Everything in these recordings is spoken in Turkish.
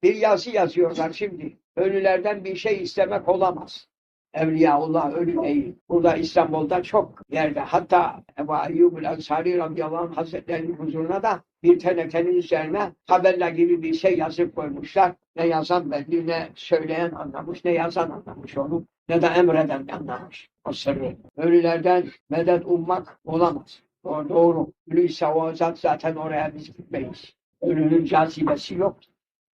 bir yazı yazıyorlar şimdi. Ölülerden bir şey istemek olamaz. Evliyaullah ölü değil. Burada İstanbul'da çok yerde. Hatta Ebu Eyyub el-Ensari radıyallahu anh hazretlerinin huzuruna da bir tenekenin üzerine tabela gibi bir şey yazıp koymuşlar. Ne yazan belli, ne söyleyen anlamış, ne yazan anlamış onu, ne de emreden anlamış o sırrı. Ölülerden medet ummak olamaz. O doğru. Ölüyse o zat zaten oraya biz gitmeyiz. Ölünün cazibesi yok.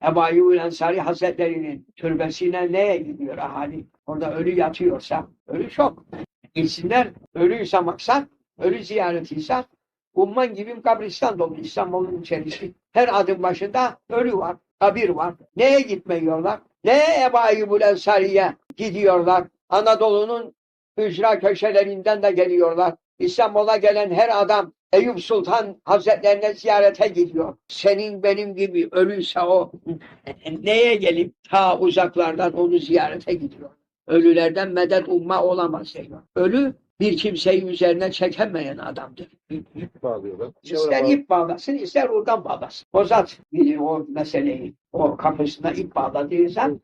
Ebu Eyyub el-Ensari hazretlerinin türbesine neye gidiyor ahali? Orada ölü yatıyorsa, ölü çok. Gitsinler, ölüyse maksat, ölü ziyaretiyse, umman gibi kabristan dolu İstanbul'un içerisi. Her adım başında ölü var, kabir var. Neye gitmiyorlar? Neye Ebu Eyyub el-Ensari'ye gidiyorlar? Anadolu'nun ücra köşelerinden de geliyorlar. İstanbul'a gelen her adam Eyüp Sultan Hazretlerine ziyarete gidiyor. Senin benim gibi ölüyse o neye gelip ta uzaklardan onu ziyarete gidiyor. Ölülerden medet umma olamaz diyor. Ölü bir kimseyi üzerine çekemeyen adamdır. İp bağlıyorlar. İster ip bağlasın, ister oradan bağlasın. O zat bilir o meseleyi. O kafasına ip bağladığı zaman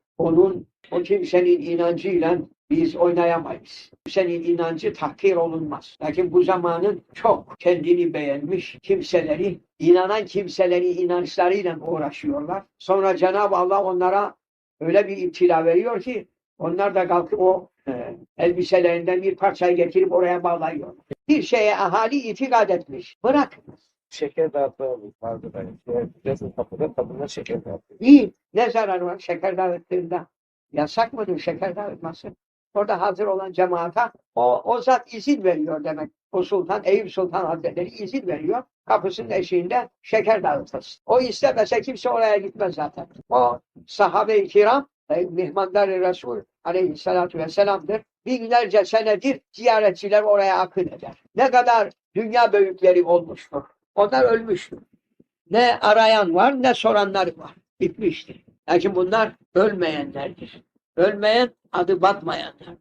o kimsenin inancıyla biz oynayamayız. Kimsenin inancı tahkir olunmaz. Lakin bu zamanın çok kendini beğenmiş kimseleri, inanan kimseleri inançlarıyla uğraşıyorlar. Sonra Cenab-ı Allah onlara öyle bir iptila veriyor ki onlar da kalkıp o elbiselerinden bir parçayı getirip oraya bağlıyor. Bir şeye ahali itikad etmiş. Bırakınız. Şeker dağıtma vardı benim. Resmi kapıda kadınlar şeker dağıtıyor. İyi. Ne zararı var şeker dağıttığında? Yasak mıdır şeker dağıtması? Orada hazır olan cemaata o zat izin veriyor demek. O sultan, Eyüp Sultan Hazretleri izin veriyor. Kapısının eşiğinde şeker dağıtırsın. O istemese kimse oraya gitmez zaten. O sahabe-i kiram, mihmandar-ı Resul aleyhissalatu vesselam'dır. Binlerce senedir ziyaretçiler oraya akın eder. Ne kadar dünya büyükleri olmuştur. Onlar ölmüştür. Ne arayan var ne soranlar var. Bitmiştir. Lakin bunlar ölmeyenlerdir. Ölmeyen adı batmayanlar.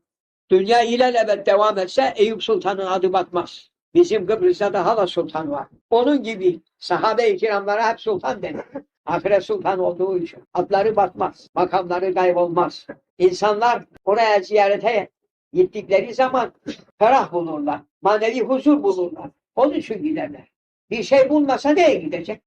Dünya ilelebet devam etse Eyüp Sultan'ın adı batmaz. Bizim Kıbrıs'ta da hala sultan var. Onun gibi sahabe-i kiramlara hep sultan denir. Ahiret sultan olduğu için. Adları batmaz. Makamları kaybolmaz. İnsanlar oraya ziyarete gittikleri zaman ferah bulurlar. Manevi huzur bulurlar. Onun için giderler. Bir şey bulmasa neye gidecek?